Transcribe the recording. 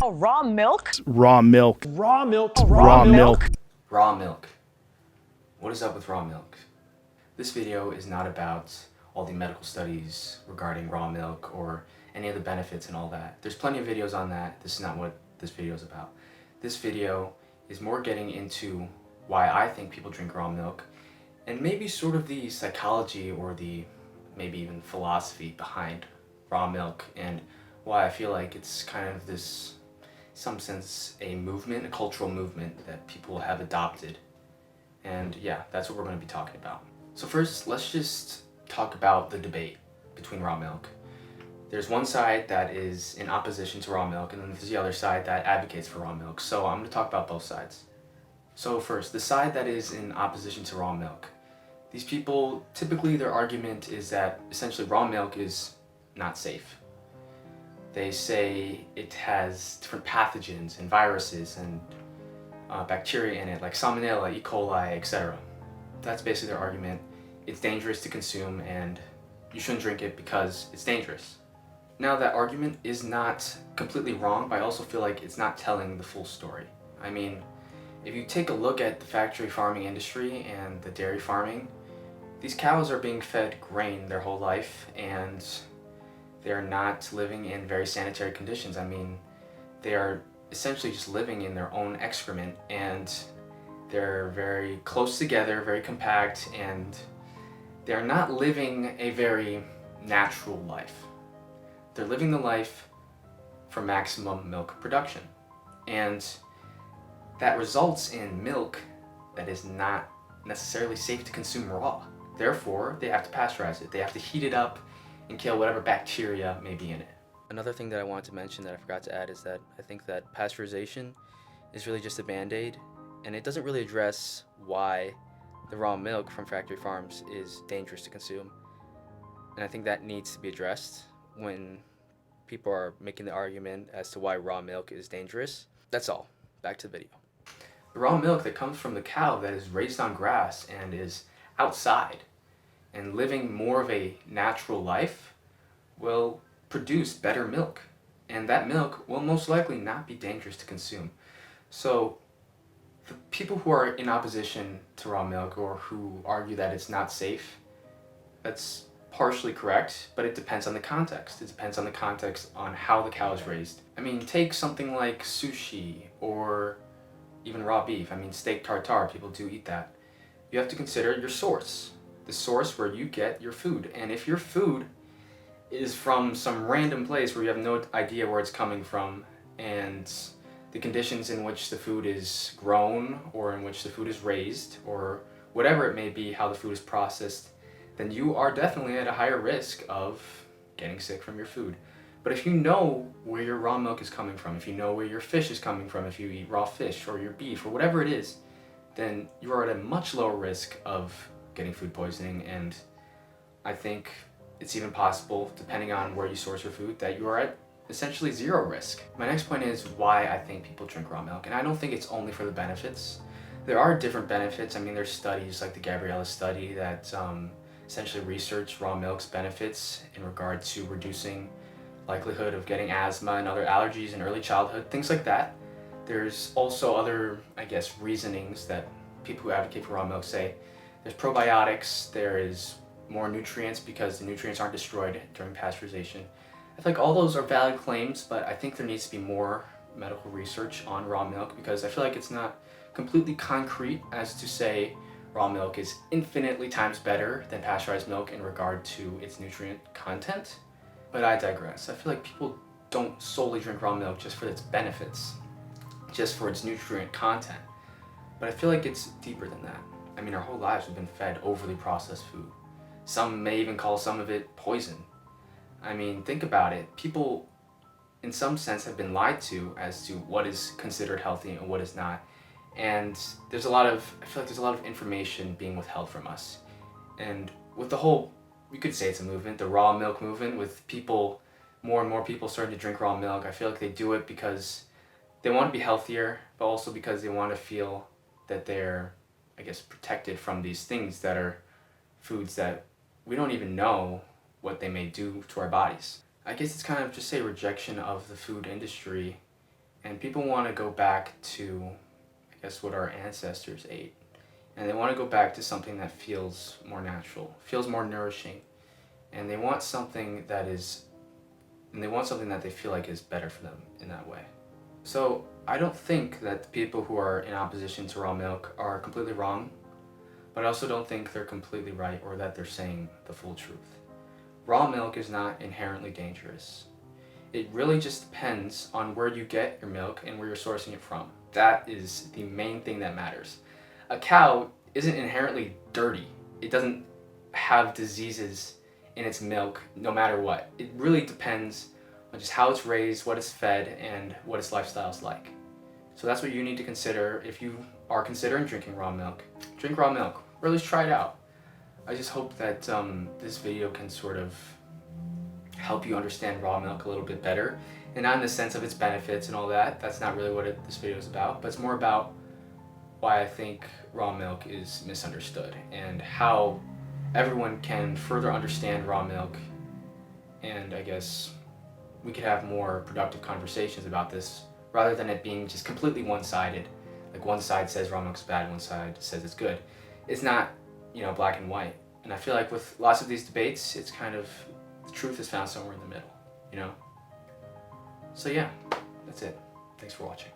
Oh, raw milk? Raw milk. Raw milk. Oh, Raw milk. Raw milk. What is up with raw milk? This video is not about all the medical studies regarding raw milk or any of the benefits and all that. There's plenty of videos on that. This is not what this video is about. This video is more getting into why I think people drink raw milk and maybe sort of the psychology or the maybe even philosophy behind raw milk and why I feel like it's kind of this, in some sense, a movement, a cultural movement that people have adopted. And yeah, that's what we're going to be talking about. So first, let's just talk about the debate between raw milk. There's one side that is in opposition to raw milk, and then there's the other side that advocates for raw milk. So I'm going to talk about both sides. So first, the side that is in opposition to raw milk. These people, typically their argument is that essentially raw milk is not safe. They say it has different pathogens and viruses and bacteria in it, like Salmonella, E. coli, etc. That's basically their argument. It's dangerous to consume and you shouldn't drink it because it's dangerous. Now that argument is not completely wrong, but I also feel like it's not telling the full story. I mean, if you take a look at the factory farming industry and the dairy farming, these cows are being fed grain their whole life and they're not living in very sanitary conditions. I mean, they are essentially just living in their own excrement and they're very close together, very compact, and they're not living a very natural life. They're living the life for maximum milk production. And that results in milk that is not necessarily safe to consume raw. Therefore, they have to pasteurize it. They have to heat it up and kill whatever bacteria may be in it. Another thing that I wanted to mention that I forgot to add is that I think that pasteurization is really just a band-aid, and it doesn't really address why the raw milk from factory farms is dangerous to consume. And I think that needs to be addressed when people are making the argument as to why raw milk is dangerous. That's all. Back to the video. The raw milk that comes from the cow that is raised on grass and is outside and living more of a natural life will produce better milk, and that milk will most likely not be dangerous to consume. So the people who are in opposition to raw milk or who argue that it's not safe, that's partially correct, but it depends on the context. It depends on the context on how the cow is raised. I mean, take something like sushi or even raw beef. I mean, steak tartare, people do eat that. You have to consider your source, the source where you get your food. And if your food is from some random place where you have no idea where it's coming from, and the conditions in which the food is grown or in which the food is raised or whatever it may be, how the food is processed, then you are definitely at a higher risk of getting sick from your food. But if you know where your raw milk is coming from, if you know where your fish is coming from, if you eat raw fish or your beef or whatever it is, then you are at a much lower risk of getting food poisoning. And I think it's even possible, depending on where you source your food, that you are at essentially zero risk. My next point is why I think people drink raw milk. And I don't think it's only for the benefits. There are different benefits. I mean, there's studies like the Gabriella study that essentially research raw milk's benefits in regard to reducing likelihood of getting asthma and other allergies in early childhood, things like that. There's also other, I guess, reasonings that people who advocate for raw milk say. There's probiotics, there is more nutrients because the nutrients aren't destroyed during pasteurization. I feel like all those are valid claims, but I think there needs to be more medical research on raw milk because I feel like it's not completely concrete as to say raw milk is infinitely times better than pasteurized milk in regard to its nutrient content. But I digress. I feel like people don't solely drink raw milk just for its benefits, just for its nutrient content. But I feel like it's deeper than that. I mean, our whole lives we've been fed overly processed food. Some may even call some of it poison. I mean, think about it. People, in some sense, have been lied to as to what is considered healthy and what is not. And I feel like there's a lot of information being withheld from us. And with the whole, we could say it's a movement, the raw milk movement, with people, more and more people starting to drink raw milk, I feel like they do it because they want to be healthier, but also because they want to feel that they're, I guess, protected from these things that are foods that we don't even know what they may do to our bodies. I guess it's kind of just a rejection of the food industry And people want to go back to, I guess, what our ancestors ate. And they want to go back to something that feels more natural, feels more nourishing. And they want something that they feel like is better for them in that way. So I don't think that the people who are in opposition to raw milk are completely wrong, but I also don't think they're completely right or that they're saying the full truth. Raw milk is not inherently dangerous. It really just depends on where you get your milk and where you're sourcing it from. That is the main thing that matters. A cow isn't inherently dirty. It doesn't have diseases in its milk no matter what. It really depends on just how it's raised, what it's fed, and what its lifestyle is like. So that's what you need to consider if you are considering drinking raw milk. Drink raw milk, or at least try it out. I just hope that this video can sort of help you understand raw milk a little bit better, and not in the sense of its benefits and all that. That's not really what this video is about, but it's more about why I think raw milk is misunderstood and how everyone can further understand raw milk. And I guess we could have more productive conversations about this rather than it being just completely one-sided. Like one side says raw milk's bad, one side says it's good. It's not, black and white. And I feel like with lots of these debates, it's kind of, the truth is found somewhere in the middle, So yeah, that's it. Thanks for watching.